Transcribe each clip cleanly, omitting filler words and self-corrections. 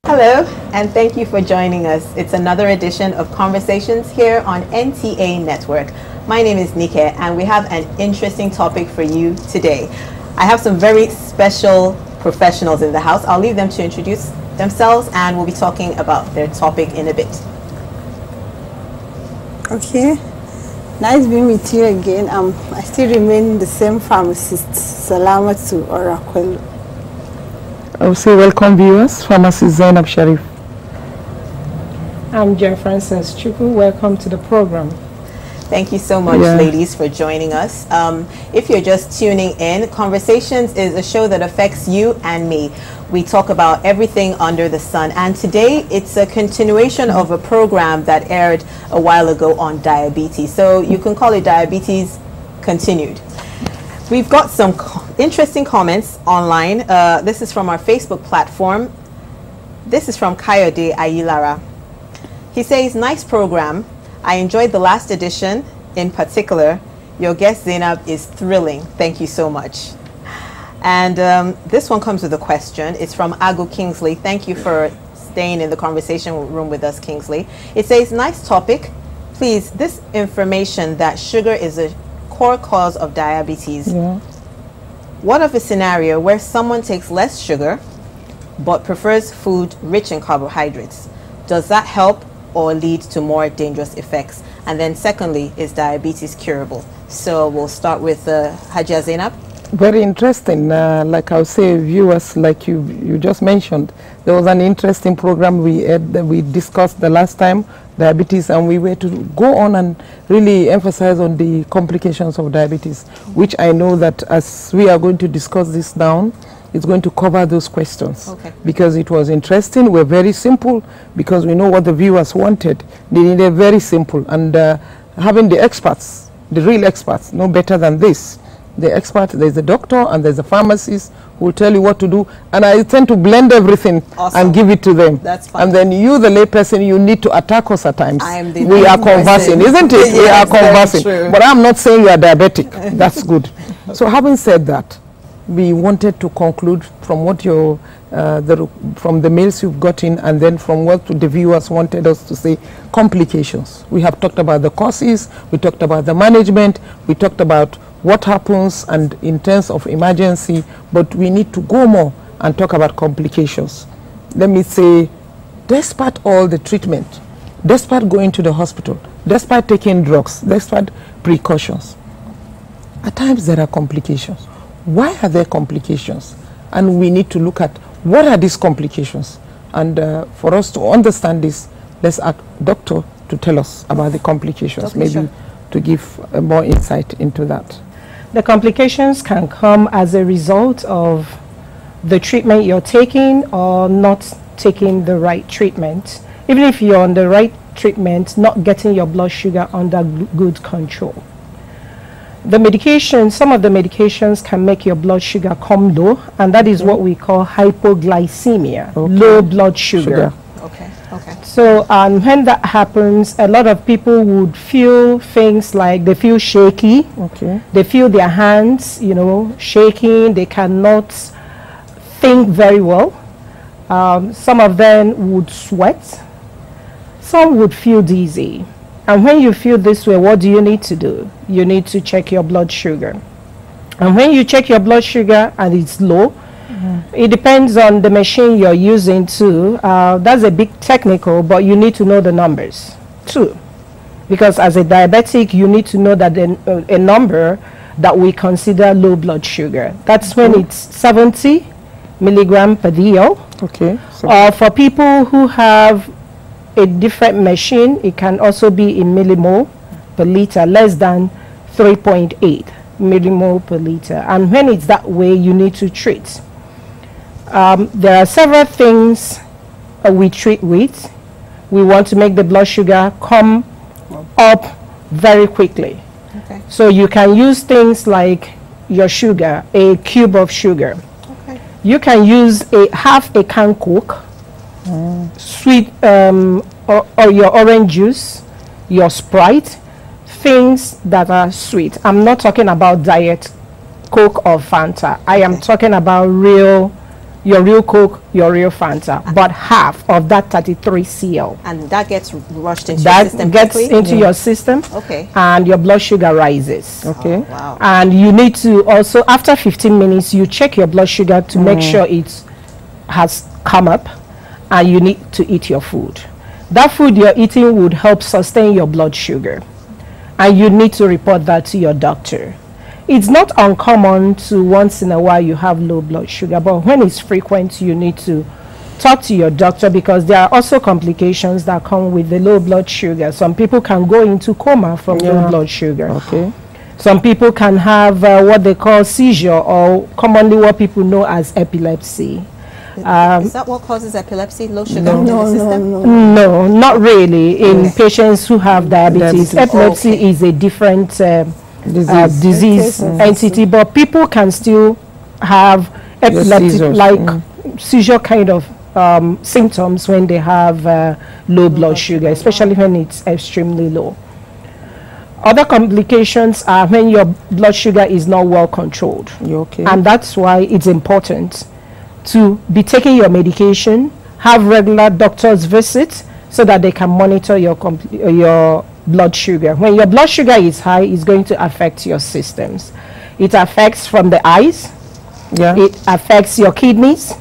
Hello, and thank you for joining us. It's another edition of Conversations here on NTA Network. My name is Nike, and we have an interesting topic for you today. I have some very special professionals in the house. I'll leave them to introduce themselves, and we'll be talking about their topic in a bit. Okay, nice being with you again. I still remain the same pharmacist, Salamatu Oracle. I will say welcome viewers, pharmacist Zainab Sharif. I'm Jen Francis Chukwu. Welcome to the program. Thank you so much, ladies, for joining us. If you're just tuning in, Conversations is a show that affects you and me. We talk about everything under the sun, and today it's a continuation of a program that aired a while ago on diabetes. So you can call it Diabetes Continued. We've got some interesting comments online. This is from our Facebook platform. This is from Kayode Ayilara. He says, nice program. I enjoyed the last edition in particular. Your guest Zainab is thrilling. Thank you so much. And this one comes with a question. It's from Agu Kingsley. Thank you for staying in the conversation room with us, Kingsley. It says, nice topic. Please, this information that sugar is a core cause of diabetes. Yeah. What of a scenario where someone takes less sugar but prefers food rich in carbohydrates? Does that help or lead to more dangerous effects? And then secondly, is diabetes curable? So we'll start with Hajia Zainab. Very interesting. Like I would say, viewers, like you just mentioned, there was an interesting program we had that we discussed the last time, diabetes, and we were to go on and really emphasize on the complications of diabetes, which I know that as we are going to discuss this now, it's going to cover those questions. Okay. Because it was interesting. We're very simple because we know what the viewers wanted. They needed very simple, and having the experts, the real experts, no better than this. The expert, there's a doctor and there's a pharmacist who will tell you what to do, and I tend to blend everything and give it to them. That's fine. And then you, the layperson, you need to attack us at times. We are conversing, isn't it? Yes, we are conversing. But I'm not saying you are diabetic. That's good. Okay. So having said that, we wanted to conclude from what your from the mails you've gotten, and then from what the viewers wanted us to say, complications. We have talked about the causes, we talked about the management, we talked about what happens and in terms of emergency, but we need to go more and talk about complications. Let me say, despite all the treatment, despite going to the hospital, despite taking drugs, despite precautions, at times there are complications. Why are there complications? And we need to look at what are these complications. And for us to understand this, let's ask doctor to tell us about the complications, okay, maybe to give more insight into that. The complications can come as a result of the treatment you're taking or not taking the right treatment. Even if you're on the right treatment, not getting your blood sugar under good control. The medication, some of the medications can make your blood sugar come low, and that is what we call hypoglycemia, low blood sugar. Okay. Okay. So when that happens, a lot of people would feel things like they feel shaky. Okay. They feel their hands, you know, shaking. They cannot think very well. Some of them would sweat. Some would feel dizzy. And when you feel this way, what do you need to do? You need to check your blood sugar. And when you check your blood sugar and it's low, it depends on the machine you're using too. That's a big technical, but you need to know the numbers too. Because as a diabetic, you need to know that a number that we consider low blood sugar. That's when it's 70 milligram per DL. Okay. Or for people who have a different machine, it can also be in millimole per liter, less than 3.8 millimole per liter. And when it's that way, you need to treat. There are several things we treat with. We want to make the blood sugar come up very quickly. Okay. So you can use things like your sugar, a cube of sugar. Okay. You can use half a can Coke, sweet, or your orange juice, your Sprite, things that are sweet. I'm not talking about diet Coke or Fanta. I am talking about real your real Coke, your real Fanta, but half of that 33 cl. And that gets rushed into your system gets quickly? into your system. Okay. And your blood sugar rises. Okay. Oh, wow. And you need to also, after 15 minutes, you check your blood sugar to make sure it has come up, and you need to eat your food. That food you're eating would help sustain your blood sugar, and you need to report that to your doctor. It's not uncommon to once in a while you have low blood sugar, but when it's frequent, you need to talk to your doctor, because there are also complications that come with the low blood sugar. Some people can go into coma from low blood sugar. Okay. Some people can have what they call seizure, or commonly what people know as epilepsy. Is that what causes epilepsy? Low sugar in the system? No, not really. In patients who have diabetes, epilepsy is a different disease entity, but people can still have epileptic seizure kind of symptoms when they have low blood sugar, especially when it's extremely low. Other complications are when your blood sugar is not well controlled. Okay. And that's why it's important to be taking your medication, have regular doctor's visits so that they can monitor your blood sugar. When your blood sugar is high, it's going to affect your systems. It affects from the eyes, it affects your kidneys,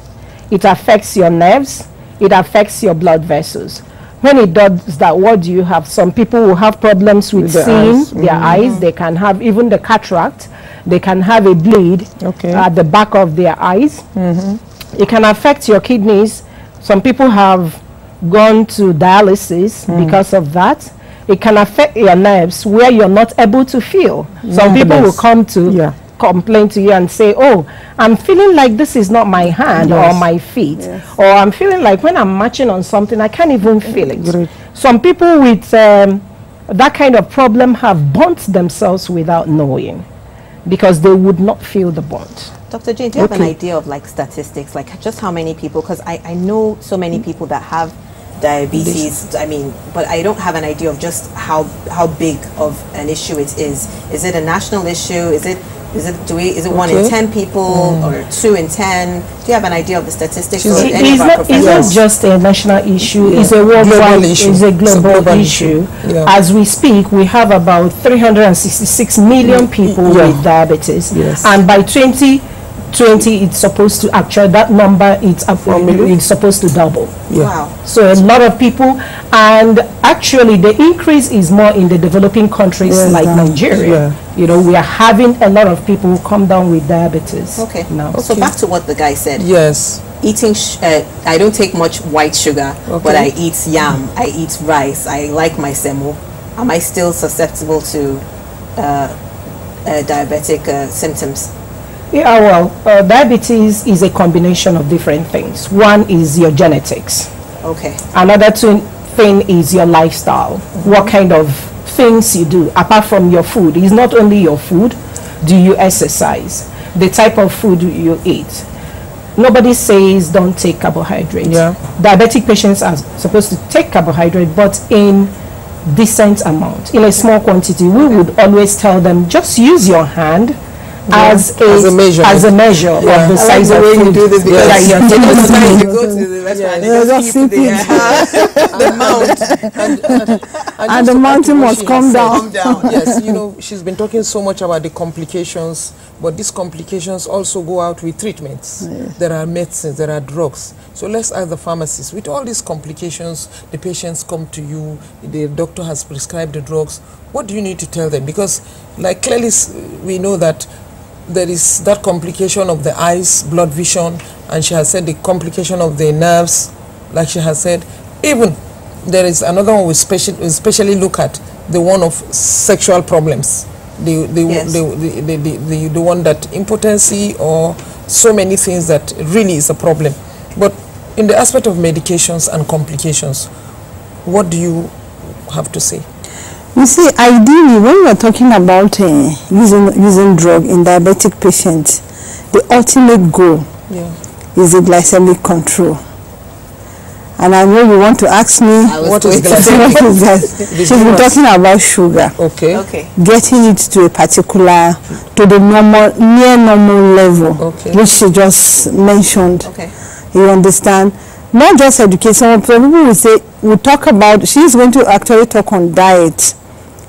it affects your nerves, it affects your blood vessels. When it does that, what do you have? Some people will have problems with seeing their eyes. They can have even the cataract. They can have a bleed at the back of their eyes. It can affect your kidneys. Some people have gone to dialysis because of that. It can affect your nerves where you're not able to feel. Some people will come to complain to you and say, oh, I'm feeling like this is not my hand or my feet, or I'm feeling like when I'm marching on something, I can't even feel it. Some people with that kind of problem have burnt themselves without knowing, because they would not feel the burnt. Dr. Jane, do you have an idea of like statistics, like just how many people, because I know so many people that have diabetes, I mean, but I don't have an idea of just how big of an issue it is. Is it a national issue? Is it 1 in 10 people or 2 in 10? Do you have an idea of the statistics? It's not just a national issue, it's a worldwide issue. It's a global issue. As we speak, we have about 366 million people with diabetes, and by 2020 it's supposed to actually, that number it's supposed to double. Wow. So a lot of people, and actually the increase is more in the developing countries like Nigeria. You know, we are having a lot of people who come down with diabetes. Now. So back to what the guy said. Eating, I don't take much white sugar, but I eat yam, I eat rice, I like my semo. Am I still susceptible to diabetic symptoms? Yeah, well, diabetes is a combination of different things. One is your genetics. Another thing is your lifestyle. What kind of things you do apart from your food. It's not only your food. Do you exercise? The type of food you eat. Nobody says don't take carbohydrates. Diabetic patients are supposed to take carbohydrate, but in decent amount, in a small quantity. We would always tell them just use your hand as a measure of the size of food. You do this because you go to the restaurant, the mount, and the mountain must come down. Yes, you know, she's been talking so much about the complications, but these complications also go out with treatments. There are medicines, there are drugs. So let's ask the pharmacist, with all these complications, the patients come to you, the doctor has prescribed the drugs. What do you need to tell them? Because like clearly we know that there is that complication of the eyes, blood vision, and she has said the complication of the nerves, like she has said. Even there is another one we especially look at, the one of sexual problems, the one that impotency or so many things that really is a problem. But in the aspect of medications and complications, what do you have to say? You see, ideally, when we're talking about using drug in diabetic patients, the ultimate goal is the glycemic control. And I know you want to ask me what is glycemic. She's been talking about sugar. Okay. Okay. Getting it to a particular, to the normal, near normal level, which she just mentioned. Okay. You understand? Not just education. Some people will say, we talk about, she's going to actually talk on diet.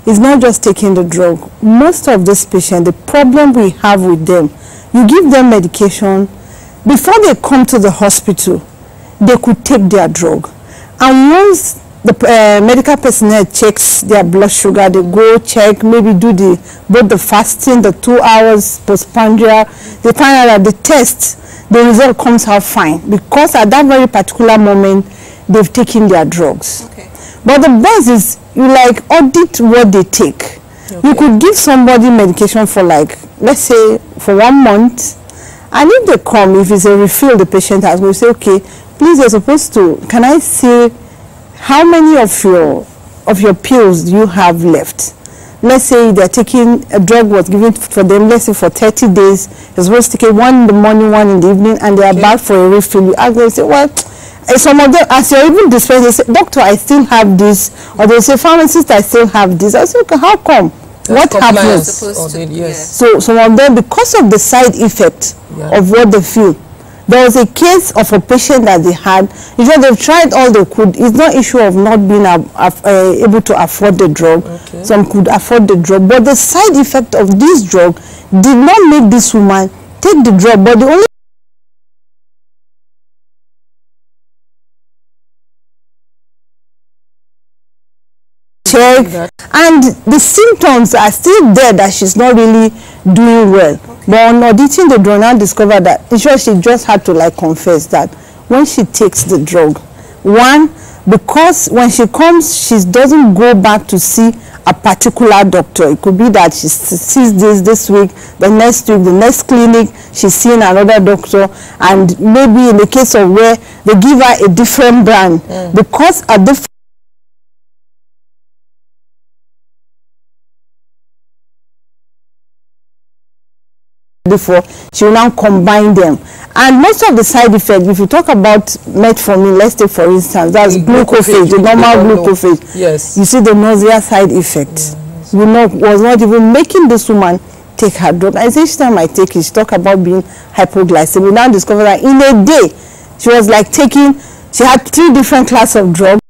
It's not just taking the drug. Most of these patients, the problem we have with them, you give them medication, before they come to the hospital, they could take their drug. And once the medical personnel checks their blood sugar, they go check, maybe do both the fasting, the 2 hours postprandial, they find out that the test, the result comes out fine, because at that very particular moment, they've taken their drugs. Okay. But the best is, you like audit what they take. Okay. You could give somebody medication for like, let's say, for 1 month, and if they come, if it's a refill the patient has, we'll say, okay, please, you're supposed to, can I see how many of your pills do you have left? Let's say they're taking, a drug was given for them, let's say for 30 days, you're supposed to take one in the morning, one in the evening, and they are back for a refill. You ask them, say, well, some of them, as you're even dispensing, they say, doctor, I still have this, or they say, pharmacist, I still have this. I say, okay, how come? What happens? Yes. So some of them, because of the side effect of what they feel, there was a case of a patient that they had. They've tried all they could. It's not issue of not being able to afford the drug. Okay. Some could afford the drug, but the side effect of this drug did not make this woman take the drug. But the only check, and the symptoms are still there that she's not really doing well. But on auditing the drug, now discovered that she just had to like confess that when she takes the drug, one, because when she comes, she doesn't go back to see a particular doctor. It could be that she sees this week, the next week, the next clinic, she's seeing another doctor, and maybe in the case of where they give her a different brand, because a different before, she will now combine them. And most of the side effects, if you talk about metformin, let's take for instance, that's glucophage, the normal glucophage. Yes. You see the nausea side effect. Was not even making this woman take her drug. And each time I take it, she talk about being hypoglycemic. We now discover that in a day, she was like taking, she had 3 different classes of drugs.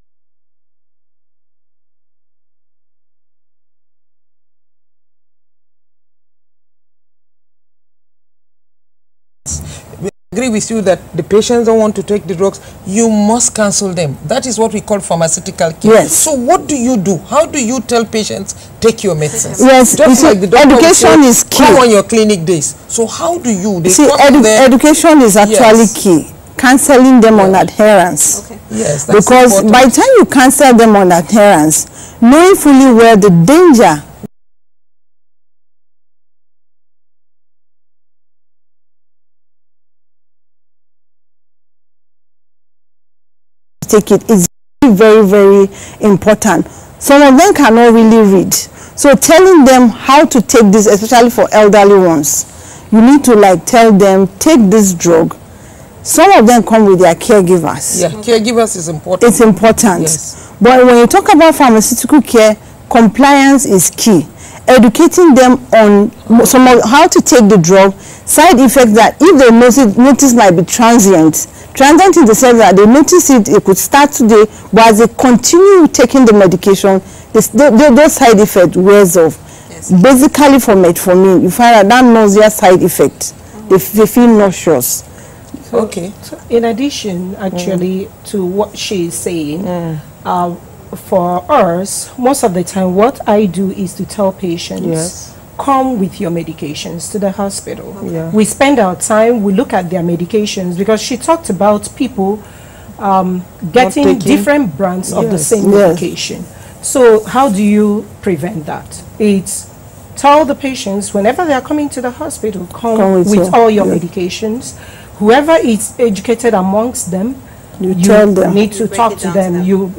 Agree with you that the patients don't want to take the drugs, you must cancel them. That is what we call pharmaceutical care. Yes. So what do you do? How do you tell patients, take your medicines? Yes, just like the doctor education say, is key. Come on your clinic days. So how do you? They see, education is actually key. Cancelling them on adherence. Okay. Yes, that's because important. by the time you cancel them on adherence, knowing fully well the danger take it is very, very important. Some of them cannot really read. So telling them how to take this, especially for elderly ones, you need to like tell them, take this drug. Some of them come with their caregivers. Yeah, caregivers is important. It's important. Yes. But when you talk about pharmaceutical care, compliance is key. Educating them on some of how to take the drug, side effects that if they notice might be transient. Transient in the sense that they notice it could start today, but as they continue taking the medication, those side effects wears off. Yes. Basically for metformin, you find that nausea side effect, they feel nauseous. Okay. So in addition, actually, to what she is saying, for us, most of the time, what I do is to tell patients, come with your medications to the hospital. Okay. Yeah. We spend our time, we look at their medications, because she talked about people getting different brands of the same medication. So how do you prevent that? It's tell the patients, whenever they are coming to the hospital, come with all your medications. Whoever is educated amongst them, you need to talk to them. You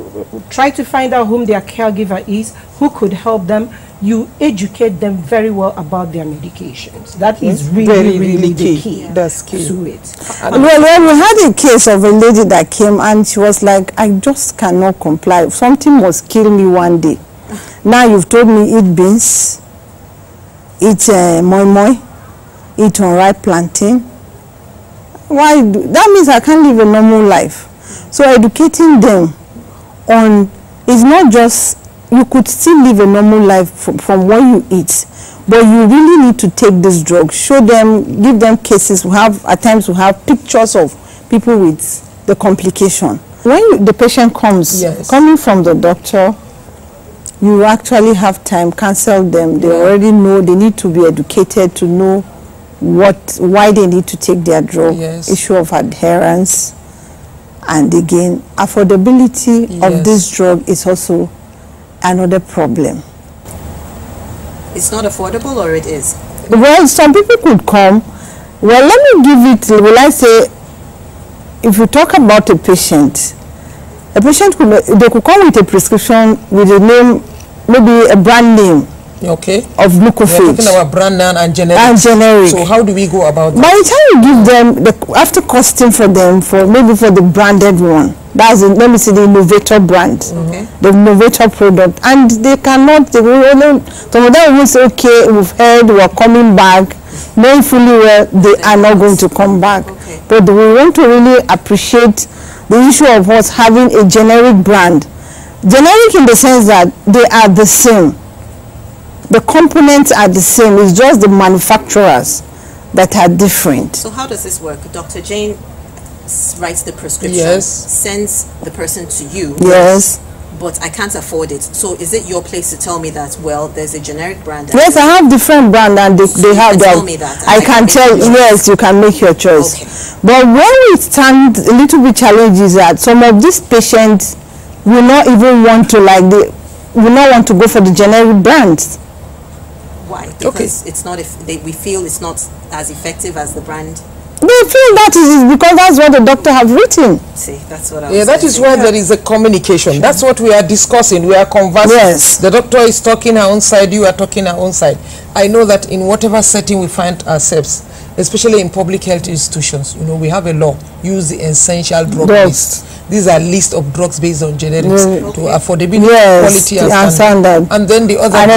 try to find out whom their caregiver is, who could help them. you educate them very well about their medications. That is really, really the key. That's key to it. Well, we had a case of a lady that came and she was like, I just cannot comply. Something must kill me one day. Now you've told me eat beans, eat moi moi, eat unripe plantain. Why? That means I can't live a normal life. So educating them on, it's not just, you could still live a normal life from what you eat, but you really need to take this drug. Show them, give them cases. We have, at times we have pictures of people with the complication. When the patient comes, coming from the doctor, you actually have time, counsel them. They already know, they need to be educated to know why they need to take their drug, issue of adherence, and again, affordability of this drug is also another problem. It's not affordable, or it is? Well, some people could come. Well, let me give it, will I say, if you talk about a patient could, they could come with a prescription with a name, maybe a brand name. Okay. Of glucophage. We're talking about brand name and generic. And generic. So how do we go about that? By the time you give them, after costing for them, maybe for the branded one, that's let me say the innovator brand, the innovator product, and they cannot, some of them will say, okay, we've heard, we're coming back, knowing fully well they are not going to come back. But we want to really appreciate the issue of us having a generic brand. Generic in the sense that they are the same. The components are the same, it's just the manufacturers that are different. So how does this work? Dr. Jane writes the prescription, sends the person to you. Yes. But I can't afford it. So is it your place to tell me that, well, there's a generic brand? Yes, I have different brand and they have their... Tell me that. I can tell, yes, you can make your choice. Okay. But where we stand a little bit challenge is that some of these patients will not even want to will not want to go for the generic brands. Why? Because it's not, we feel it's not as effective as the brand. They feel that is because that's what the doctor have written. See, that's what I was that is where there is a communication. That's what we are discussing. We are conversing. Yes. The doctor is talking her own side, you are talking her own side. I know that in whatever setting we find ourselves, especially in public health institutions, we have a law, use the essential drug list. These are list of drugs based on generics to affordability, quality, and standard. And then the other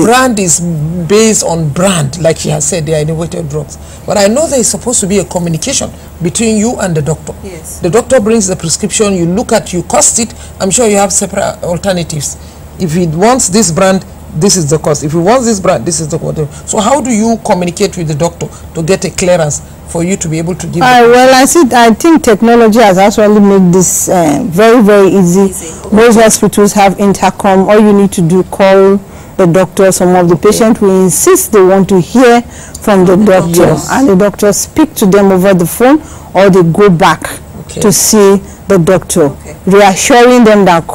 brand is based on brand, like she has said, they are innovative drugs. But I know there is supposed to be a communication between you and the doctor. Yes. The doctor brings the prescription, you look at, you cost it. I'm sure you have separate alternatives. If he wants this brand, this is the cost. If he wants this brand, this is the cost. So how do you communicate with the doctor to get a clearance for you to be able to give? Well, I think technology has actually made this very, very easy. Most hospitals have intercom. All you need to do, call the doctor. Some of the patients will insist they want to hear from the doctor, and the doctor speak to them over the phone, or they go back to see the doctor, reassuring them that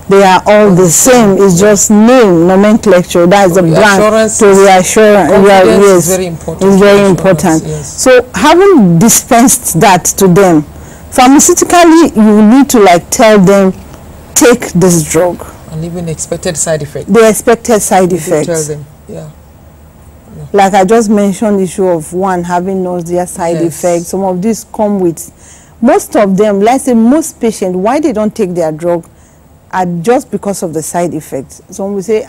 they are all the same. It's just name, nomenclature. That is the brand to reassure. Yes, very important. It's very important. Yes. So having dispensed that to them, pharmaceutically, you need to tell them, take this drug. And even expected side effects. The expected side effects. Tell them, Like I just mentioned, the issue of one having nausea side effects. Some of these come with, most of them, let's say most patients, why they don't take their drug are just because of the side effects. Some will say,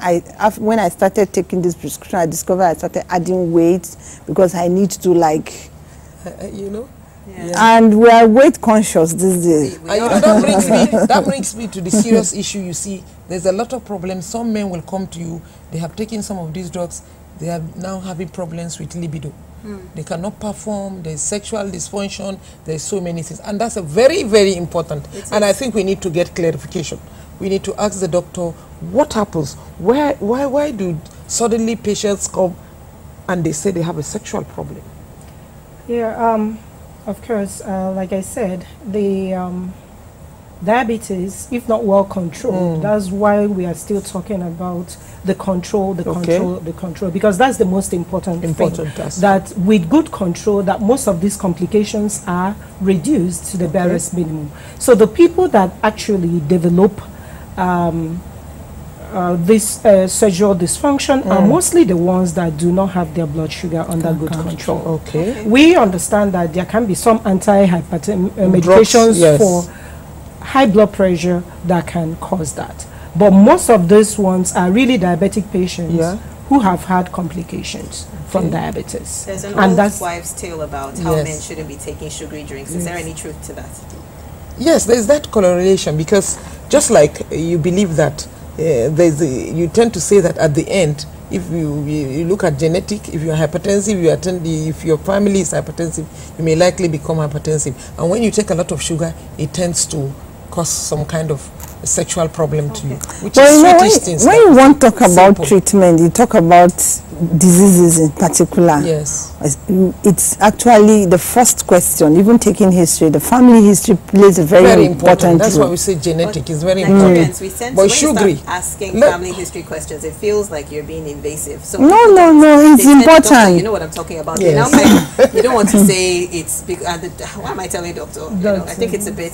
when I started taking this prescription, I discovered I started adding weight because I need to and we are weight conscious these days. That brings me to the serious issue. You see, there's a lot of problems. Some men will come to you, they have taken some of these drugs, they are now having problems with libido. They cannot perform, there's sexual dysfunction, there's so many things. And that's a very, very important. And I think we need to get clarification. We need to ask the doctor, what happens? Why do suddenly patients come and they say they have a sexual problem? Of course, like I said, the diabetes, if not well controlled, that's why we are still talking about the control, because that's the most important thing. That with good control, that most of these complications are reduced to the barest minimum. So the people that actually develop this sexual dysfunction are mostly the ones that do not have their blood sugar under good control. Okay. We understand that there can be some anti-hypertension medications for high blood pressure that can cause that. But most of these ones are really diabetic patients who have had complications from diabetes. There's an old wives' tale about how men shouldn't be taking sugary drinks. Is there any truth to that? Yes, there's that correlation, because just like you believe that you tend to say that at the end, if you look at genetic, if you're hypertensive, if your family is hypertensive, you may likely become hypertensive. And when you take a lot of sugar, it tends to cause some kind of sexual problem to you. Which is when you want to talk about treatment, you talk about diseases in particular. Yes. It's actually the first question, even taking history, the family history plays a very important That's role. why we say genetic is very important. We tend to, when you start asking family history questions, it feels like you're being invasive. So no, it's important. Doctor, you know what I'm talking about. Yes. Now, like, you don't want to say it's why am I telling doctor? You know, I think it's a bit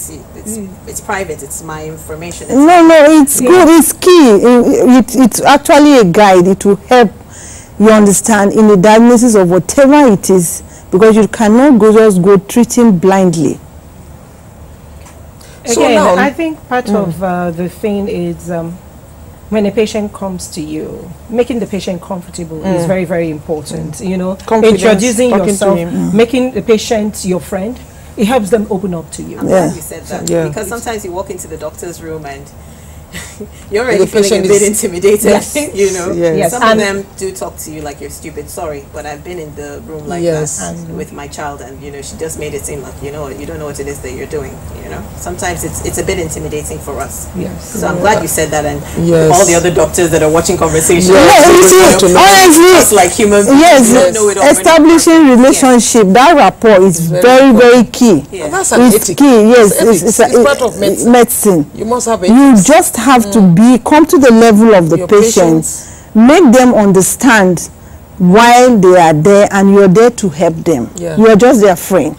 it's private. It's my information. It's good. It's key. It's actually a guide. It will help you understand in the diagnosis of whatever it is, because you cannot just go treating blindly. Again, I think part of the thing is when a patient comes to you, making the patient comfortable is very, very important. You know, introducing yourself, making the patient your friend, it helps them open up to you. I'm glad you said that, because sometimes you walk into the doctor's room and you're already feeling a bit intimidated, you know. Some of them do talk to you like you're stupid. Sorry, but I've been in the room like that with my child, and you know, she just made it seem like, you know, you don't know what it is that you're doing. You know, sometimes it's a bit intimidating for us. So I'm glad you said that, and all the other doctors that are watching conversations. Honestly, just like human beings, know it all. Establishing relationship, that rapport is very, very key. That's an ethic. Key. Yes, it's part of medicine. You must have you just have to come to the level of the patients, make them understand while they are there, and you're there to help them. You're just their friend.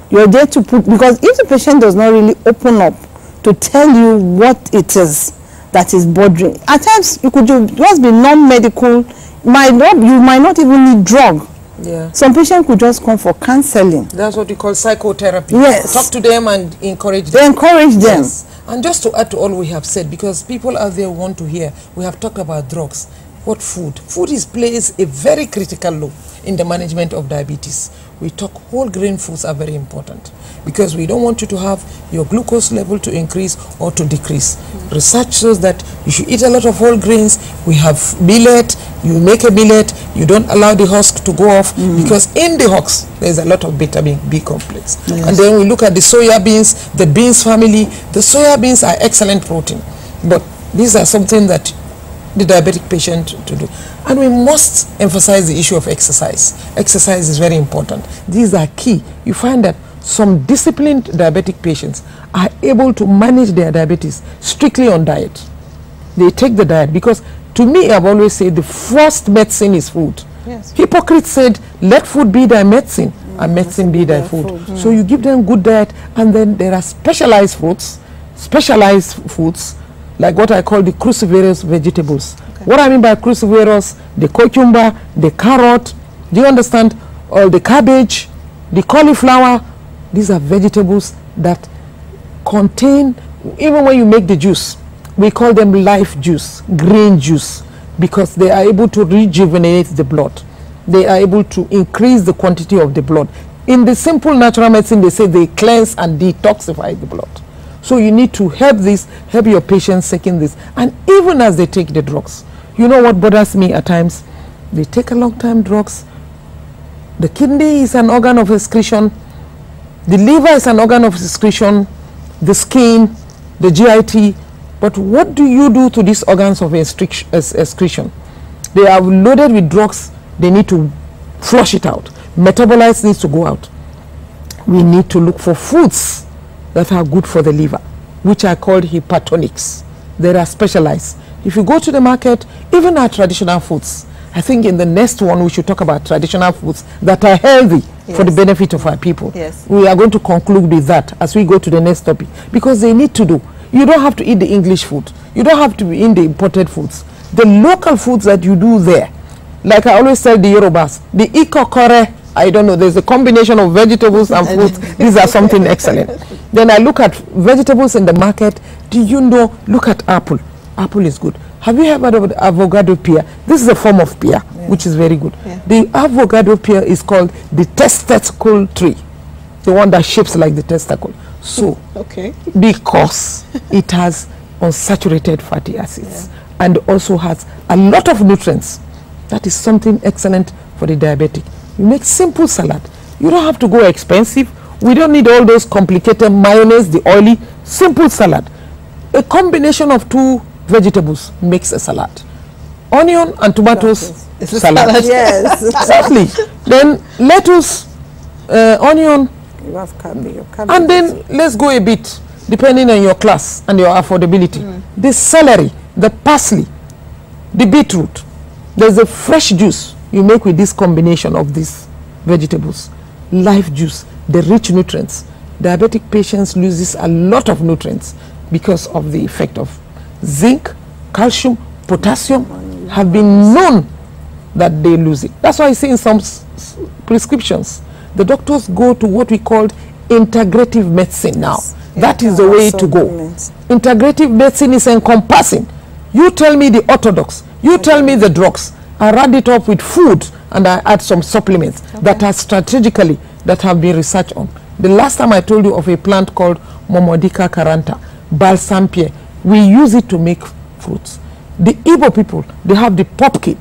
You're there to because if the patient does not really open up to tell you what it is that is bothering, at times you could just be non-medical, you might not even need drug. Some patients could just come for counseling. That's what we call psychotherapy. Talk to them and encourage them. They encourage them. And just to add to all we have said, because people out there want to hear, we have talked about drugs. What food? Food plays a very critical role in the management of diabetes. We talk whole grain foods are very important, because we don't want you to have your glucose level to increase or to decrease. Research shows that you should eat a lot of whole grains. We have millet. You make a millet, you don't allow the husk to go off, because in the husk there's a lot of vitamin B complex. And then we look at the soya beans, the beans family. The soya beans are excellent protein, but these are something that the diabetic patient to do. And we must emphasize the issue of exercise. Exercise is very important. These are key. You find that some disciplined diabetic patients are able to manage their diabetes strictly on diet. They take the diet, because to me, I've always said the first medicine is food. Hippocrates said, let food be thy medicine, and medicine be thy food. So you give them good diet, and then there are specialized foods, like what I call the cruciferous vegetables. What I mean by cruciferous, the cucumber, the carrot, do you understand? Or the cabbage, the cauliflower. These are vegetables that contain, even when you make the juice, we call them life juice, green juice, because they are able to rejuvenate the blood. They are able to increase the quantity of the blood. In the simple natural medicine, they say they cleanse and detoxify the blood. So you need to help your patients taking this. And even as they take the drugs, you know what bothers me at times? They take a long time drugs. The kidney is an organ of excretion. The liver is an organ of excretion. The skin, the GIT. But what do you do to these organs of excretion? They are loaded with drugs. They need to flush it out. Metabolites needs to go out. We need to look for foods that are good for the liver, which are called hypertonics. They are specialized. If you go to the market, even our traditional foods, I think in the next one we should talk about traditional foods that are healthy for the benefit of our people. We are going to conclude with that as we go to the next topic, because they need to do. You don't have to eat the English food. You don't have to be in the imported foods. The local foods that you do there, like I always tell the Yorubas, the ikokore, I don't know, there's a combination of vegetables and fruits. These are something excellent. Then I look at vegetables in the market. Do you know, look at apple. Apple is good. Have you heard of the avocado pear? This is a form of pear, which is very good. Yeah. The avocado pear is called the testicle tree, the one that shapes like the testicle. So, because it has unsaturated fatty acids and also has a lot of nutrients, that is something excellent for the diabetic. You make simple salad. You don't have to go expensive. We don't need all those complicated mayonnaise, the oily, simple salad. A combination of 2 vegetables makes a salad. Onion and tomatoes, salad. Yes. Exactly. Then lettuce, onion, you have cabbage, and then let's go a bit, depending on your class and your affordability. The celery, the parsley, the beetroot. There's a fresh juice you make with this combination of these vegetables. Life juice, the rich nutrients. Diabetic patients loses a lot of nutrients because of the effect of zinc, calcium, potassium have been known that they lose it. That's why I say in some prescriptions, the doctors go to what we call integrative medicine now. That is the way to go. Integrative medicine is encompassing. You tell me the orthodox, you tell me the drugs. I round it up with food and I add some supplements that are strategically, that have been researched on. The last time I told you of a plant called Momodica caranta, balsam pear. We use it to make fruits. The Igbo people, they have the pumpkin,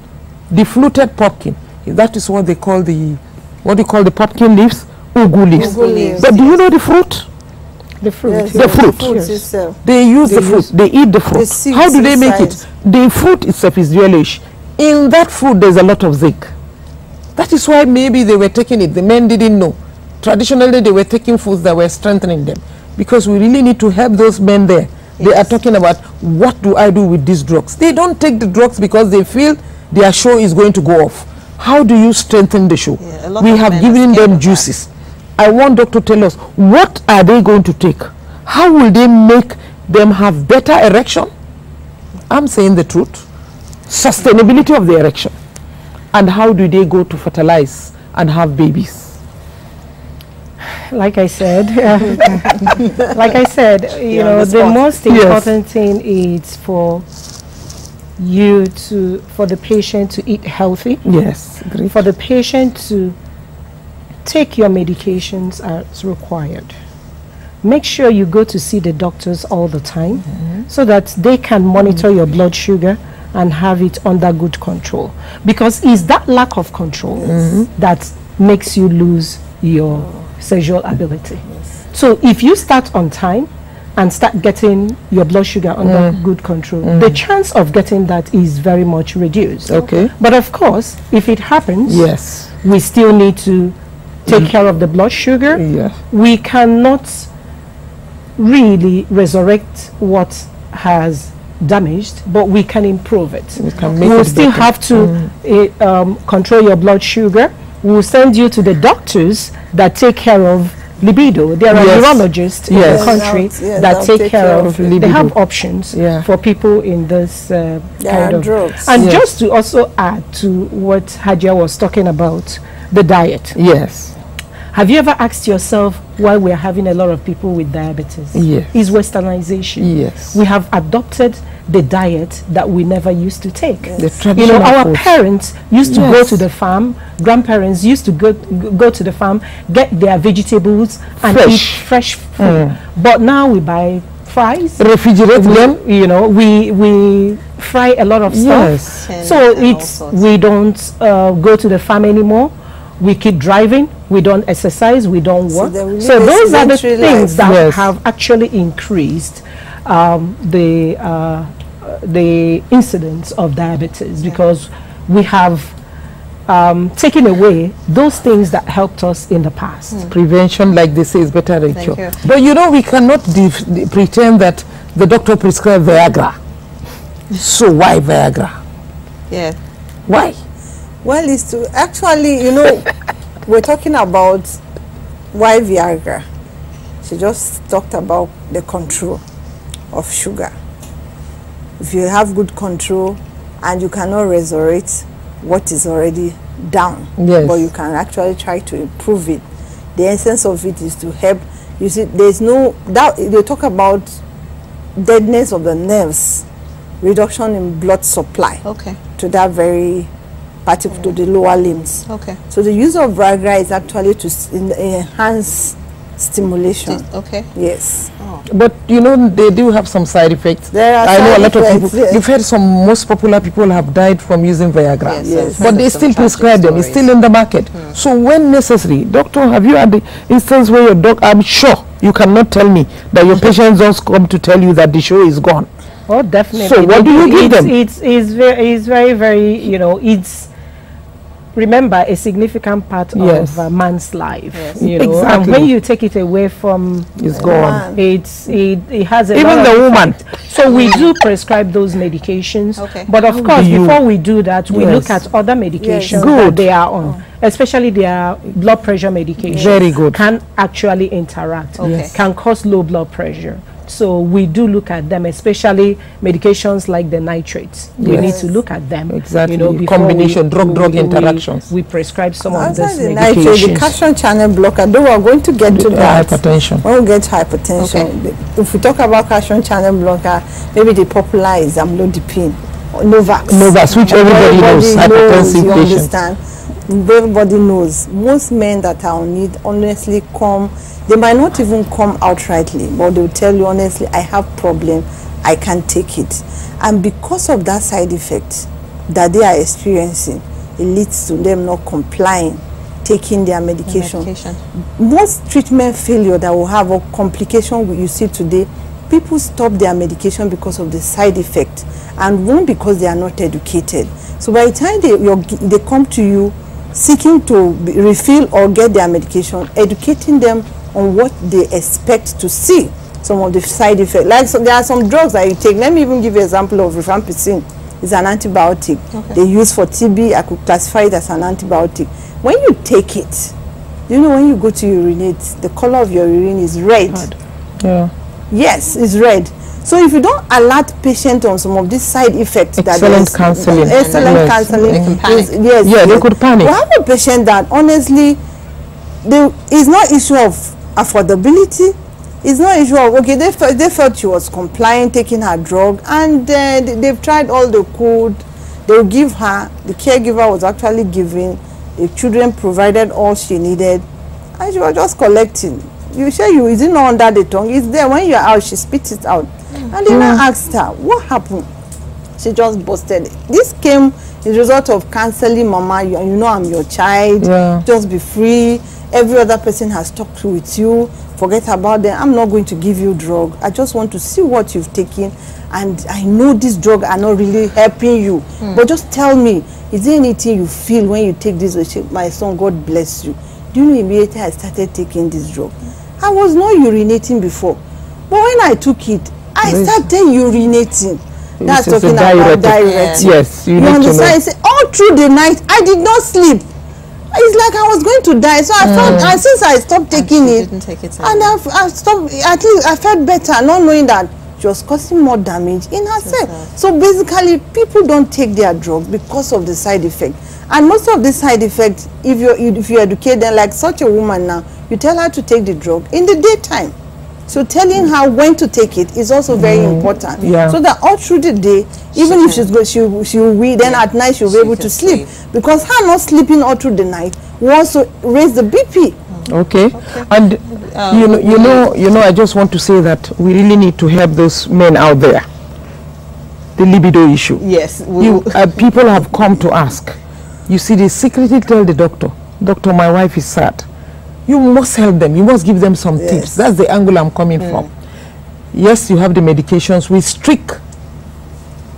the fluted pumpkin. That is what they call the, what do you call the pumpkin leaves? Ugu leaves. Ugu leaves. But do you know the fruit? The fruit. Yes, the fruit. Itself. They use the fruit. They eat the fruit. The How do they make it? The fruit itself is yellowish. In that fruit, there's a lot of zinc. That is why maybe they were taking it. The men didn't know. Traditionally, they were taking foods that were strengthening them. Because we really need to help those men there. They are talking about, what do I do with these drugs? They don't take the drugs because they feel their show is going to go off. How do you strengthen the show? We have given them juices. I want doctor to tell us, what are they going to take? How will they make them have better erection? I'm saying the truth. Sustainability of the erection. And how do they go to fertilize and have babies? Like I said, you know, the most important thing is for you to, for the patient to eat healthy. Yes. Great. For the patient to take your medications as required. Make sure you go to see the doctors all the time so that they can monitor your blood sugar and have it under good control. Because it's that lack of control that makes you lose your sexual ability. So if you start on time and start getting your blood sugar under good control, the chance of getting that is very much reduced. Okay. But of course, if it happens, we still need to take care of the blood sugar. We cannot really resurrect what has damaged, but we can improve it. We'll still have to control your blood sugar. We'll send you to the doctors that take care of libido. There are urologists in the country that take care of libido. They have options for people in this kind of drugs. And just to also add to what Hajia was talking about, the diet. Have you ever asked yourself why we're having a lot of people with diabetes? Is westernization. We have adopted the diet that we never used to take. You know, our parents used to go to the farm, grandparents used to go to the farm, get their vegetables and eat fresh food. But now we buy fries, refrigerate them, you know, we fry a lot of stuff. So it's, we don't go to the farm anymore. We keep driving, we don't exercise, we don't work. So those are the things that have actually increased the incidence of diabetes, because we have taken away those things that helped us in the past. Prevention, like they say, is better than cure. But you know, we cannot pretend that the doctor prescribed Viagra. So why Viagra? Why? Well, it's to actually, you know, we're talking about why Viagra. She just talked about the control. of sugar. If you have good control and you cannot resurrect what is already down, yes, but you can actually try to improve it. The essence of it is to help. You see, there's no doubt. They talk about deadness of the nerves, reduction in blood supply, okay, to that very particular, to the lower limbs. Okay. So the use of Viagra is actually to enhance stimulation. Okay. Yes. Oh. But you know, they do have some side effects. There are I know a lot of effects, people. yes. You've heard some most popular people have died from using Viagra. Yes, Yes. But they still prescribe them. It's still in the market. So when necessary, doctor, have you had the instance where your doc? I'm sure you cannot tell me that your patients don't come to tell you that the show is gone. Oh, definitely. So what do you give them? It's very, very, you know, it's, remember, a significant part Yes. of a man's life. Yes. You know, Exactly. and when you take it away from, It's gone. it has a Even lot the of woman. effect. So we do prescribe those medications. Okay. But of course, do you- before we do that, we Yes. look at other medications Good. that they are on, especially their blood pressure medications. Very good. Can actually interact. Okay. Yes. Can cause low blood pressure. So we do look at them, especially medications like the nitrates. We Yes. need to look at them. Exactly. You know, before Combination, drug-drug we interactions. We prescribe some of Outside these the nitrate, the medications. calcium channel blocker, though we're going to get to that. Hypertension. When we get to hypertension, if we talk about calcium channel blocker, maybe the popular is amlodipine, or Novax. Novax, which everybody knows, hypertensive you patients. understand? Everybody knows. Most men that are on it honestly come, they might not even come outrightly, but they'll tell you honestly, I have problem, I can't take it. And because of that side effect that they are experiencing, it leads to them not complying, taking their medication. Most treatment failure that will have a complication you see today, people stop their medication because of the side effect, and one, because they are not educated. So by the time they come to you seeking to refill or get their medication, educating them on what they expect to see, some of the side effects. Like, so there are some drugs that you take. Let me even give you an example of rifampicin. It's an antibiotic. Okay. They use for TB. I could classify it as an antibiotic. When you take it, you know, when you go to urinate, the color of your urine is red. Yeah. Yes, it's red. So if you don't alert patient on some of these side effects, Excellent counseling. excellent Yes. counseling, They can panic. yes, Yeah, they could panic. We have a patient that honestly, it's not issue of affordability. It's not issue of, okay, they felt she was complying, taking her drug, and they've tried all they could. They'll give her, the caregiver was actually giving, the children provided all she needed, and she was just collecting. You say you is it not under the tongue? It's there. When you're out, she spits it out. And then I asked her, what happened? She just busted it. This came as a result of counseling, Mama, you know I'm your child. Yeah. Just be free. Every other person has talked with you. Forget about them. I'm not going to give you drug. I just want to see what you've taken. And I know these drugs are not really helping you. But just tell me, is there anything you feel when you take this? My son, God bless you. Do you know immediately I started taking this drug? I was not urinating before. But when I took it, I started urinating. That's This is talking a about diuretic. diuretic. Yes, you need to understand? know. I say, all through the night, I did not sleep. It's like I was going to die. So I felt, and since I stopped taking she it, didn't take it and I stopped, at least I felt better, not knowing that she was causing more damage in herself. So basically, people don't take their drugs because of the side effect. And most of the side effects, if you educate them, like such a woman now, you tell her to take the drug in the daytime. So telling her when to take it is also very important. Yeah. So that all through the day, even if she's good, she'll read, then at night she'll be able to sleep. Because her not sleeping all through the night will also raise the BP. Okay. And you know, I just want to say that we really need to help those men out there. The libido issue. Yes. People have come to ask. You see, they secretly tell the doctor, "Doctor, my wife is sad." You must help them. You must give them some tips. That's the angle I'm coming from. Yes, you have the medications with strict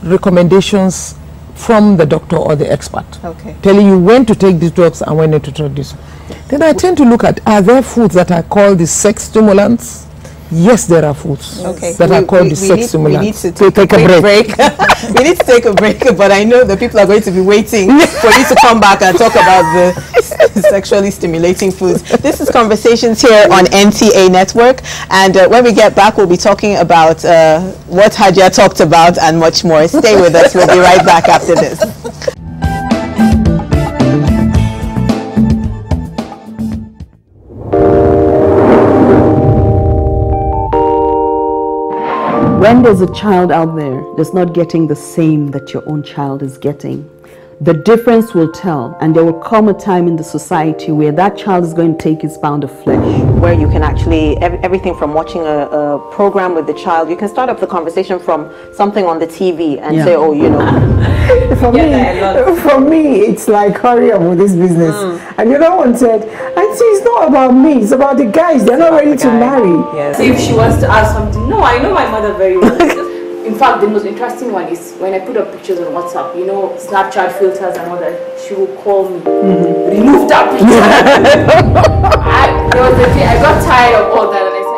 recommendations from the doctor or the expert, telling you when to take these drugs and when not to take this. Then I tend to look at, are there foods that are called the sex stimulants? yes, there are foods that are called the sex stimulants. We need to take a break. We need to take a break, but I know the people are going to be waiting for you to come back and talk about the sexually stimulating foods. This is Conversations here on NTA Network, and when we get back, we'll be talking about what Hajia talked about and much more. Stay with us. We'll be right back after this. When there's a child out there that's not getting the same that your own child is getting, the difference will tell, and there will come a time in the society where that child is going to take his pound of flesh. Where you can actually, everything from watching a program with the child, you can start up the conversation from something on the TV and say, oh, you know. For me, it's like, hurry up with this business. And the other one said, Auntie, it's not about me, it's about the guys, they're not ready to marry. Yes. So if she wants to ask something, no, I know my mother very well. In fact, the most interesting one is when I put up pictures on WhatsApp, you know, Snapchat filters and all that, she will call me, remove that picture. There was a day I got tired of all that and I said,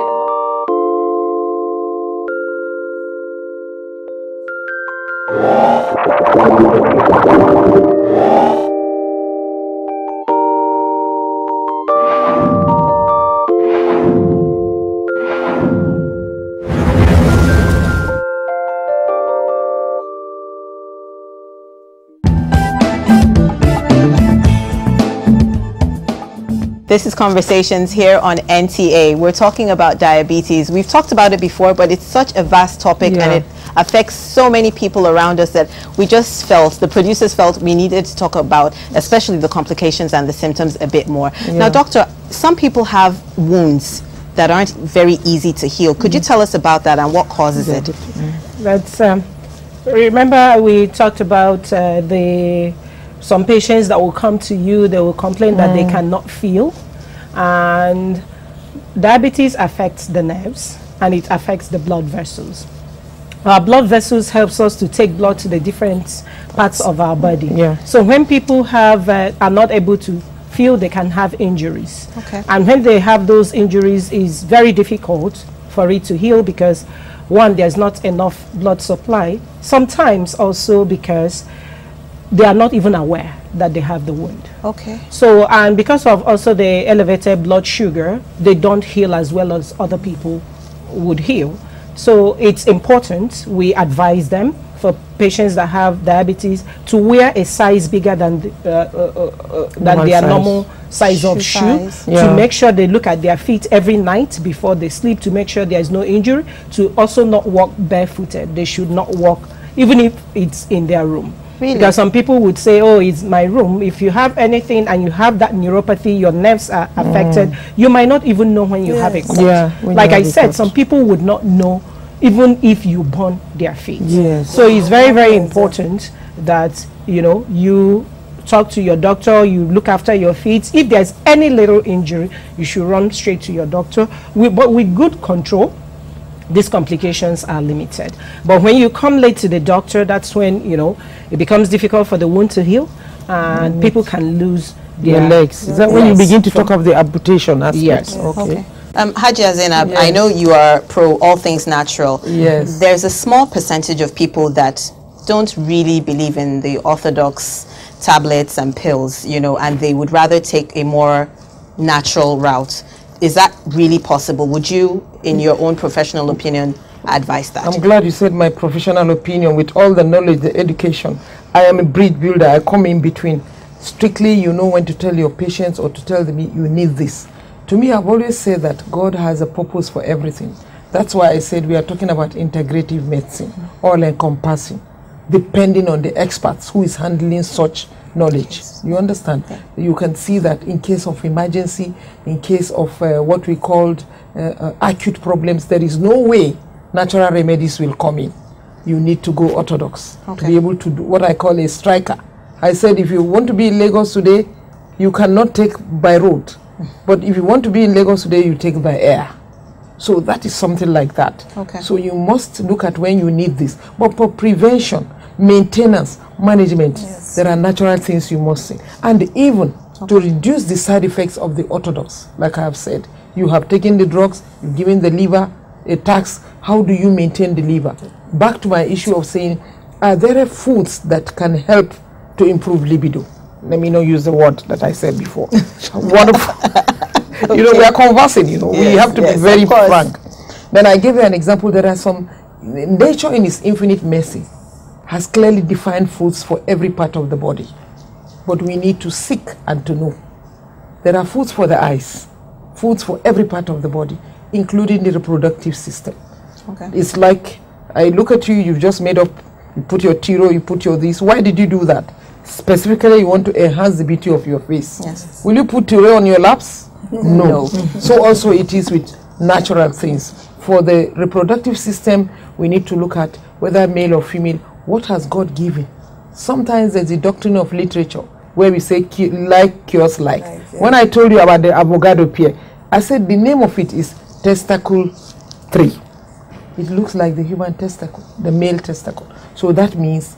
This is Conversations here on NTA. We're talking about diabetes. We've talked about it before, but it's such a vast topic and it affects so many people around us that we just felt, the producers felt we needed to talk about, especially the complications and the symptoms a bit more. Now, doctor, some people have wounds that aren't very easy to heal. Could you tell us about that and what causes it? That's, remember we talked about some patients that will come to you, they will complain that they cannot feel, and diabetes affects the nerves and it affects the blood vessels. Our blood vessels helps us to take blood to the different parts of our body. So when people have are not able to feel, they can have injuries. And when they have those injuries, it's very difficult for it to heal because one, there's not enough blood supply. Sometimes also because they are not even aware that they have the wound. So, and because of also the elevated blood sugar, they don't heal as well as other people would heal. So it's important, we advise them, for patients that have diabetes, to wear a size bigger than their normal size of shoe, to make sure they look at their feet every night before they sleep, to make sure there is no injury, to also not walk barefooted. They should not walk, even if it's in their room. Because some people would say, oh, it's my room. If you have anything and you have that neuropathy, your nerves are affected, you might not even know when you have a cut. Like I said, some people would not know even if you burn their feet. So it's very, very important that, you know, you talk to your doctor, you look after your feet. If there's any little injury, you should run straight to your doctor. But with good control, these complications are limited. But when you come late to the doctor, that's when, you know, it becomes difficult for the wound to heal and people can lose their legs. Is that when you begin to talk of the amputation aspect? Hajia Zainab, I know you are pro all things natural. There's a small percentage of people that don't really believe in the orthodox tablets and pills, you know, and they would rather take a more natural route. Is that really possible? Would you, in your own professional opinion, advise that? I'm glad you said my professional opinion. With all the knowledge, the education, I am a bridge builder. I come in between. Strictly, you know when to tell your patients or to tell them you need this. To me, I've always said that God has a purpose for everything. That's why I said we are talking about integrative medicine, all encompassing, depending on the experts who is handling such knowledge. You understand? You can see that in case of emergency, in case of what we called acute problems, there is no way natural remedies will come in. You need to go orthodox to be able to do what I call a striker. I said if you want to be in Lagos today, you cannot take by road. But if you want to be in Lagos today, you take by air. So that is something like that. So you must look at when you need this. But for prevention, maintenance, management, there are natural things you must see. And even to reduce the side effects of the orthodox, like I have said, you have taken the drugs, you've given the liver, a task, how do you maintain the liver? Back to my issue of saying, are there foods that can help to improve libido? Let me not use the word that I said before. Wonderful. Okay. You know, we are conversing, you know, we have to be very frank. Then I gave you an example. There are some, nature in its infinite mercy has clearly defined foods for every part of the body. But we need to seek and to know. There are foods for the eyes, foods for every part of the body, including the reproductive system. Okay. It's like, I look at you, you've just made up, you put your tiro, you put your this. Why did you do that? Specifically, you want to enhance the beauty of your face. Yes. Will you put tiro on your laps? No. So also it is with natural things. For the reproductive system, we need to look at whether male or female, what has God given? Sometimes there's a doctrine of literature where we say like cures like. Right, yeah. When I told you about the avocado pear, I said the name of it is testicle 3. It looks like the human testicle, the male testicle. So that means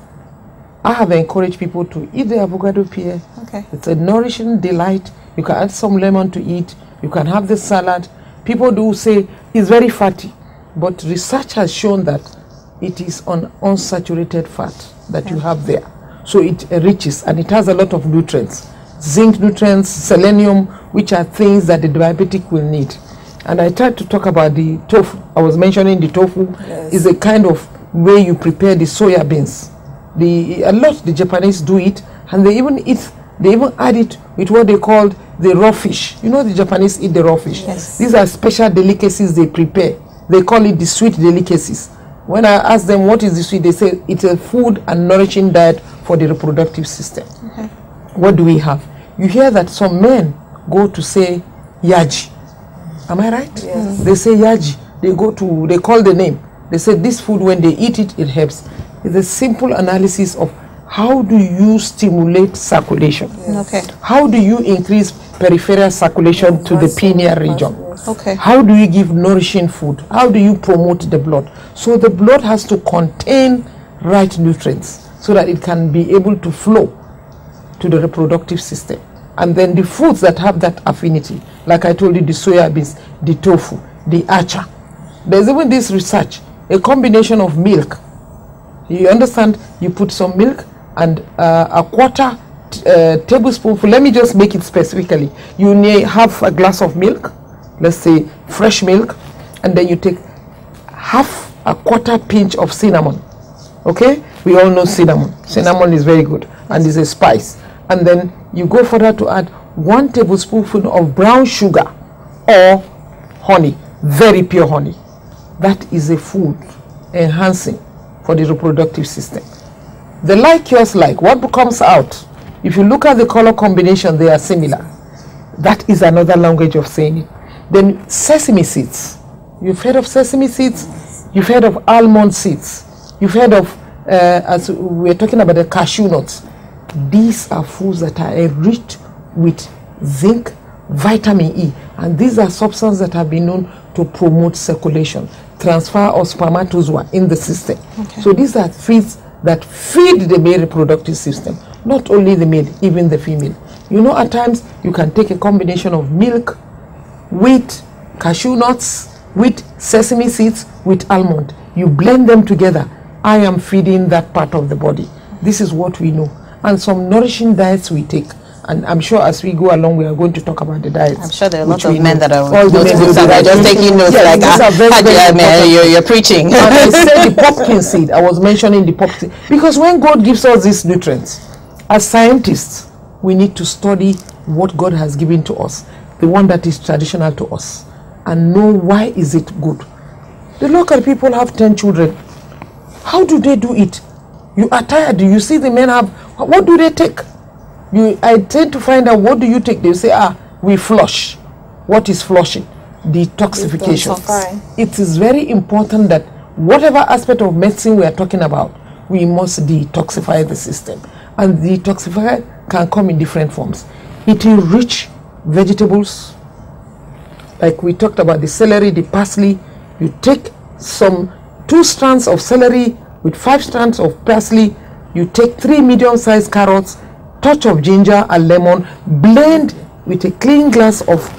I have encouraged people to eat the avocado pear. Okay. It's a nourishing delight. You can add some lemon to eat. You can have the salad. People do say it's very fatty, but research has shown that it is on unsaturated fat that you have there. So it enriches and it has a lot of nutrients. Zinc nutrients, selenium, which are things that the diabetic will need. And I tried to talk about the tofu. I was mentioning the tofu is a kind of way you prepare the soya beans. A lot the Japanese do it, and they even add it with what they call the raw fish. You know, the Japanese eat the raw fish. Yes. These are special delicacies they prepare. They call it the sweet delicacies. When I ask them what is the sweet, they say it's a food and nourishing diet for the reproductive system. Okay. What do we have? You hear that some men go to say yaji. Am I right? Yes. They say yaji. They call the name. They say this food, when they eat it, it helps. It's a simple analysis of how do you stimulate circulation? Yes. Okay. How do you increase peripheral circulation to the pineal region? Okay. How do you give nourishing food? How do you promote the blood? So the blood has to contain right nutrients so that it can be able to flow to the reproductive system. And then the foods that have that affinity, like I told you, the soya beans, the tofu, the acha. There's even this research, a combination of milk. You understand? You put some milk and a quarter tablespoonful. Let me just make it specifically. You need half a glass of milk, let's say fresh milk, and then you take half a quarter pinch of cinnamon. Okay? We all know cinnamon. Cinnamon is very good and is a spice. And then you go further to add 1 tablespoonful of brown sugar or honey, very pure honey. That is a food enhancing for the reproductive system. The like cures like. What comes out? If you look at the color combination, they are similar. That is another language of saying it. Then sesame seeds. You've heard of sesame seeds? You've heard of almond seeds. You've heard of, as we're talking about, the cashew nuts. These are foods that are enriched with zinc, vitamin E, and these are substances that have been known to promote circulation, transfer of spermatozoa in the system. Okay. So these are foods that feed the male reproductive system, not only the male, even the female. You know, at times you can take a combination of milk, wheat, cashew nuts, with sesame seeds, with almond. You blend them together. I am feeding that part of the body. This is what we know. And some nourishing diets we take. And I'm sure as we go along, we are going to talk about the diets. I'm sure there are a lot of men that are just taking notes, like, you're preaching. And I said the pumpkin seed. I was mentioning the pumpkin seed. Because when God gives us these nutrients, as scientists, we need to study what God has given to us, the one that is traditional to us, and know why is it good. The local people have 10 children. How do they do it? You are tired. You see the men have, what do they take? I tend to find out, what do you take? They say, we flush. What is flushing? Detoxification. It is very important that whatever aspect of medicine we are talking about, we must detoxify the system. And detoxify can come in different forms. Eating rich vegetables, like we talked about the celery, the parsley. You take 2 strands of celery with 5 strands of parsley. You take 3 medium-sized carrots, touch of ginger and lemon, blend with a clean glass of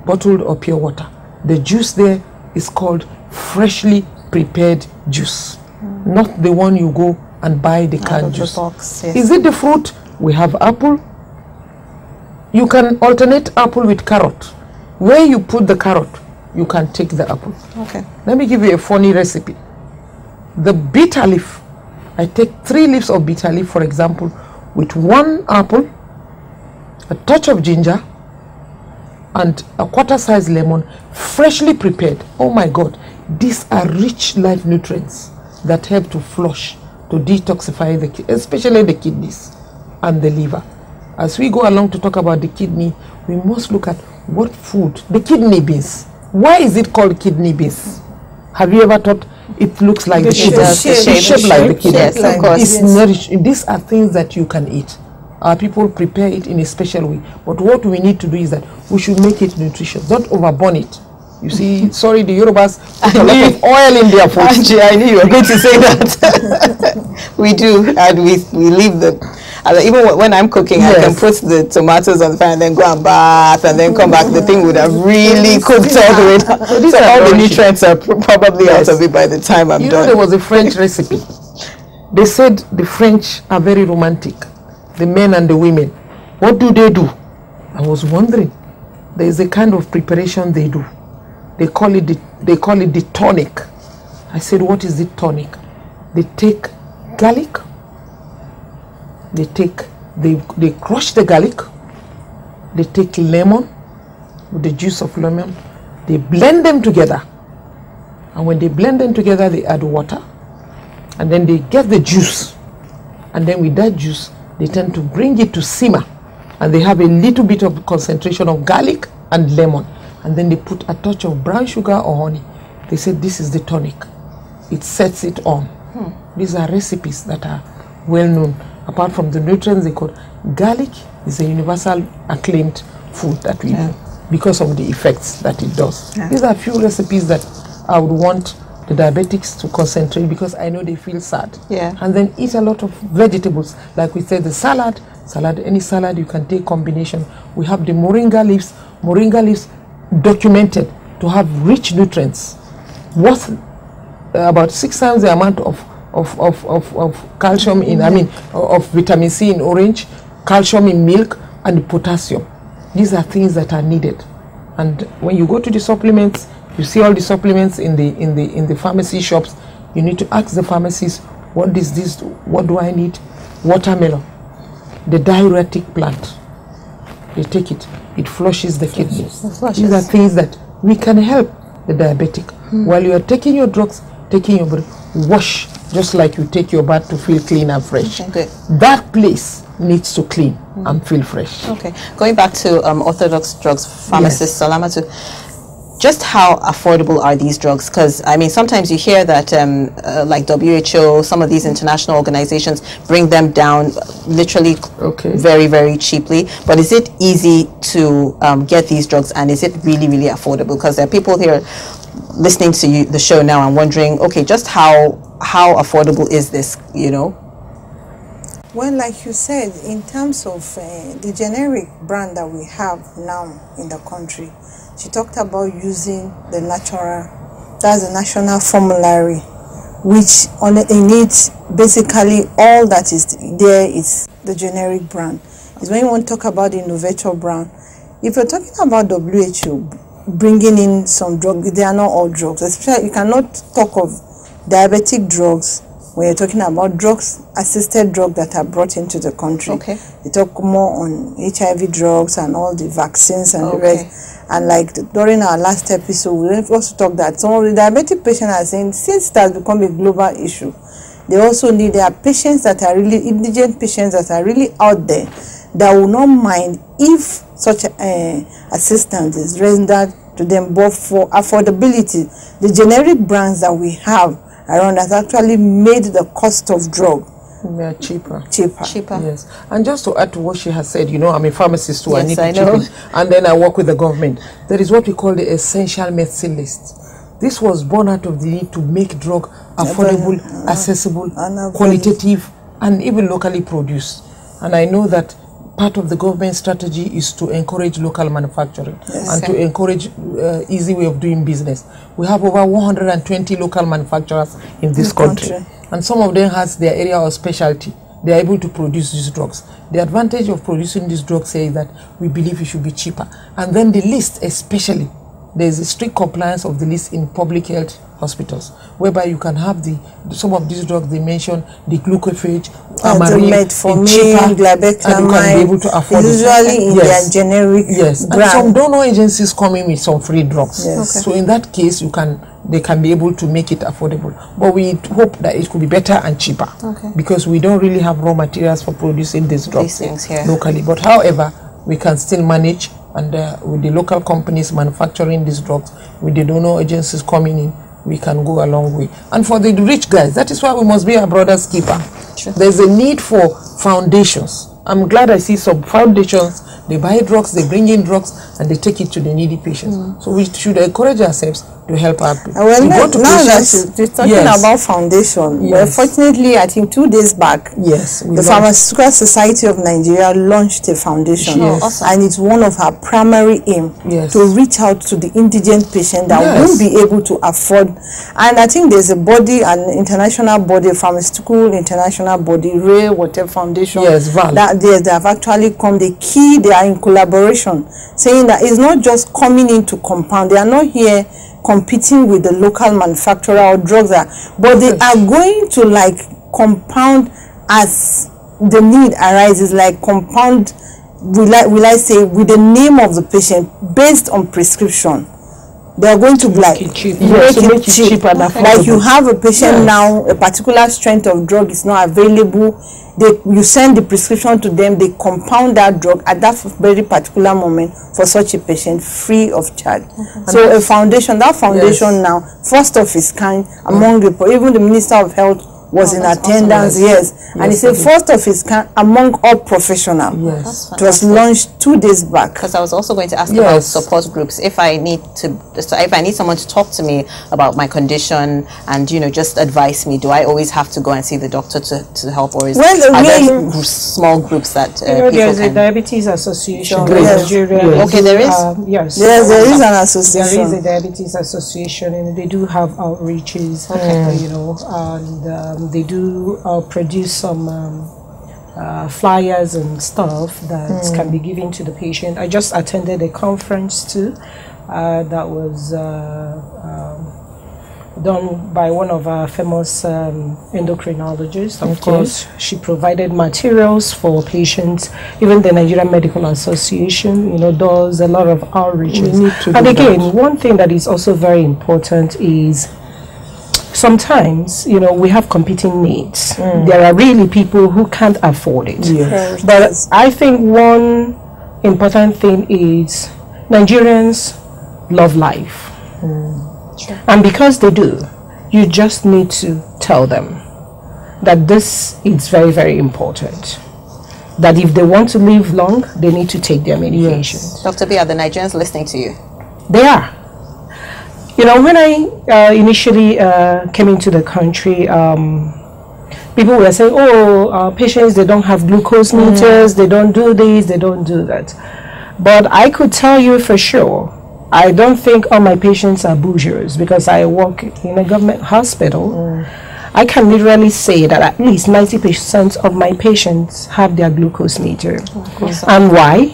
bottled or pure water. The juice there is called freshly prepared juice, not the one you go and buy the canned juice. Box, yes. Is it the fruit? We have apple. You can alternate apple with carrot. Where you put the carrot, you can take the apple. Okay. Let me give you a funny recipe. The bitter leaf, I take 3 leaves of bitter leaf, for example, with 1 apple, a touch of ginger, and a quarter-size lemon, freshly prepared. Oh my God, these are rich life nutrients that help to flush, to detoxify especially the kidneys and the liver. As we go along to talk about the kidney, we must look at what food, the kidney beans. Why is it called kidney beans? Have you ever thought it looks like the kidney? It's shaped like the kidney. Yes, of course. It's nourished. These are things that you can eat. Our people prepare it in a special way. But what we need to do is that we should make it nutritious. Don't overburn it. You see, sorry, the Yorubas put a lot of oil in their food. Angie, I knew you were going to say that. We do, and we leave them. Even when I'm cooking, yes. I can put the tomatoes on the fire and then go and bath and then come back. The thing would have really cooked all the way down. So all the nutrients are probably out of it by the time I'm done. You know, there was a French recipe. They said the French are very romantic, the men and the women. What do? I was wondering. There is a kind of preparation they do. They call it the tonic. I said, what is the tonic? They take garlic. They crush the garlic. They take lemon, with the juice of lemon. They blend them together. And when they blend them together, they add water. And then they get the juice. And then with that juice, they tend to bring it to simmer. And they have a little bit of concentration of garlic and lemon. And then they put a touch of brown sugar or honey. They said this is the tonic. It sets it on. These are recipes that are well known. Apart from the nutrients they call, garlic is a universal acclaimed food that we do because of the effects that it does. These are a few recipes that I would want the diabetics to concentrate, because I know they feel sad. And then eat a lot of vegetables. Like we said, the salad, any salad you can take combination. We have the moringa leaves documented to have rich nutrients, worth about 6 times the amount of calcium in, of vitamin C in orange, calcium in milk, and potassium. These are things that are needed. And when you go to the supplements, you see all the supplements in the pharmacy shops. You need to ask the pharmacist, what is this? What do I need? Watermelon, the diuretic plant. They take it. It flushes the kidneys. These are things that we can help the diabetic. While you are taking your drugs, taking your body, wash just like you take your bath to feel clean and fresh. That place needs to clean and feel fresh. Going back to orthodox drugs, pharmacist Salamatu, just how affordable are these drugs? Because I mean, sometimes you hear that like WHO, some of these international organizations bring them down literally very, very cheaply. But is it easy to get these drugs, and is it really, really affordable? Because there are people here listening to the show now and wondering, okay, just how affordable is this, you know? Well, like you said, in terms of the generic brand that we have now in the country, she talked about using the natural, that's the national formulary, which in it, basically all that is there is the generic brand. Is when you want to talk about the innovator brand. If you're talking about WHO bringing in some drugs, they are not all drugs. Especially, you cannot talk of diabetic drugs when you're talking about drugs, assisted drugs that are brought into the country. You talk more on HIV drugs and all the vaccines and the rest. And like during our last episode, we also talked that some of the diabetic patients are saying, since it has become a global issue, they also need, there are patients that are really, indigent patients that are really out there that will not mind if such assistance is rendered to them. But for affordability, the generic brands that we have around has actually made the cost of drug cheaper. Yes. And just to add to what she has said, you know, I'm a pharmacist too. I need to chip in. And then I work with the government. There is what we call the essential medicine list. This was born out of the need to make drug affordable, accessible, qualitative, and even locally produced. And I know that part of the government strategy is to encourage local manufacturing and to encourage easy way of doing business. We have over 120 local manufacturers in this country, and some of them has their area of specialty. They are able to produce these drugs. The advantage of producing these drugs is that we believe it should be cheaper. And then the list, especially, there is a strict compliance of the list in public health hospitals, whereby you can have some of these drugs they mentioned, the glucophage, metformin, glabeclamide, and you can be able to afford it. Usually in their generic brand. And some donor agencies come in with some free drugs. So in that case, they can be able to make it affordable. But we hope that it could be better and cheaper, because we don't really have raw materials for producing these drugs locally. But however, we can still manage, and with the local companies manufacturing these drugs, with the donor agencies coming in, we can go a long way. And for the rich guys, that is why we must be our brother's keeper. There's a need for foundations. I'm glad I see some foundations. They buy drugs, they bring in drugs, and they take it to the needy patients. So we should encourage ourselves to help our people. Well, now that you're talking about foundation, well, fortunately, I think 2 days back, the Pharmaceutical Society of Nigeria launched a foundation, and it's one of her primary aim to reach out to the indigent patient that won't be able to afford. And I think there's a body, an international body, a pharmaceutical international body, Ray whatever foundation, that they have actually come. They are in collaboration, saying that it's not just coming in to compound. They are not here competing with the local manufacturer or drugs, but they are going to like compound as the need arises, like compound, will I say, with the name of the patient based on prescription. They are going to like make it cheap. Like you have a patient now, a particular strength of drug is not available. You send the prescription to them, they compound that drug at that very particular moment for such a patient free of charge. So a foundation, that foundation now, first of its kind among the, even the Minister of Health was in attendance, and he said first of its kind among all professionals. It was launched 2 days back. Because I was also going to ask about support groups. If I need someone to talk to me about my condition and just advise me, do I always have to go and see the doctor to help, or is there small groups that there's a diabetes association in Nigeria? Okay, there is. Yes, there is an association. There is a diabetes association, and they do have outreaches. And they do produce some flyers and stuff that can be given to the patient. I just attended a conference too that was done by one of our famous endocrinologists. Of course, she provided materials for patients. Even the Nigerian Medical Association, does a lot of outreaches. And again, one thing that is also very important is sometimes, we have competing needs. There are really people who can't afford it. But I think one important thing is Nigerians love life. And because they do, you just need to tell them that this is very, very important. That if they want to live long, they need to take their medication. Dr. B, are the Nigerians listening to you? They are. When I initially came into the country, people were saying, patients, they don't have glucose meters, they don't do this, they don't do that. But I could tell you for sure, I don't think all my patients are bourgeois, because I work in a government hospital. I can literally say that at least 90% of my patients have their glucose meter. And why?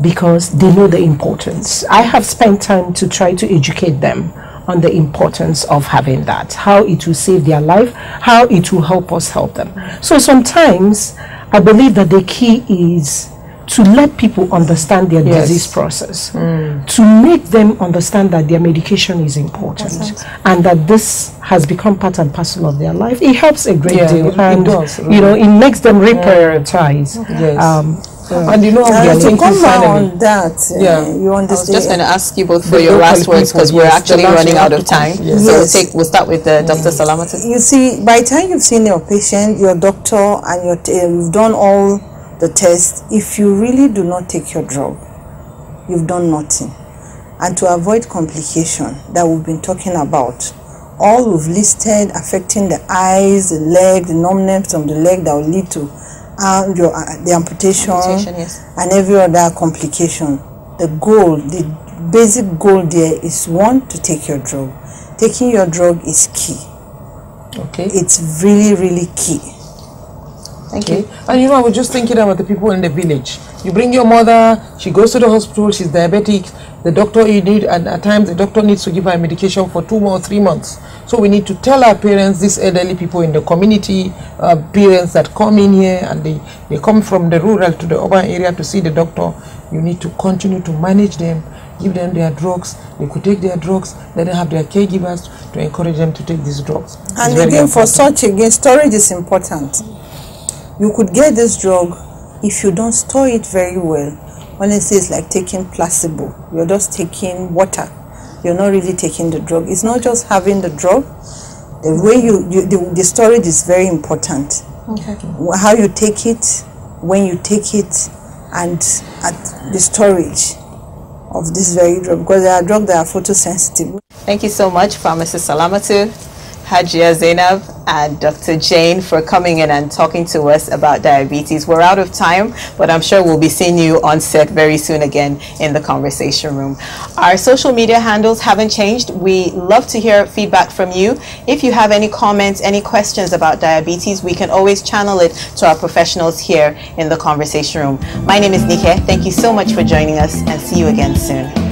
Because they know the importance. I have spent time to try to educate them on the importance of having that, how it will save their life, how it will help us help them. So sometimes I believe that the key is to let people understand their disease process, to make them understand that their medication is important, and that this has become part and parcel of their life. It helps a great deal, and it makes them reprioritize. And to come on that, you understand. I was just going to ask you both for your last words, because we're actually running out of time. So we'll start with Dr. Salamatu. You see, by the time you've seen your patient, your doctor, and you've done all the tests, if you really do not take your drug, you've done nothing. And to avoid complication that we've been talking about, all we've listed affecting the eyes, the leg, the numbness of the leg that will lead to the amputation, yes. and every other complication. The goal, the basic goal there is, one, to take your drug. Taking your drug is key. Okay. It's really, really key. Thank you. And you know, I was just thinking about the people in the village. You bring your mother, she goes to the hospital, she's diabetic, the doctor you need, and at times the doctor needs to give her medication for 2 or 3 months. So we need to tell our parents, these elderly people in the community, parents that come in here and they come from the rural to the urban area to see the doctor, you need to continue to manage them, give them their drugs. They could take their drugs, let them have their caregivers to encourage them to take these drugs. And again, for such, again, storage is important. You could get this drug if you don't store it very well. Honestly, it's like taking placebo. You're just taking water. You're not really taking the drug. It's not just having the drug. The way the storage is very important. Okay. How you take it, when you take it, and at the storage of this very drug, because there are drugs that are photosensitive. Thank you so much, Pharmacist Salamatu, Hajia Zainab, and Dr. Jane for coming in and talking to us about diabetes. We're out of time, but I'm sure we'll be seeing you on set very soon again in the conversation room. Our social media handles haven't changed. We love to hear feedback from you. If you have any comments, any questions about diabetes, we can always channel it to our professionals here in the conversation room. My name is Nike. Thank you so much for joining us, and see you again soon.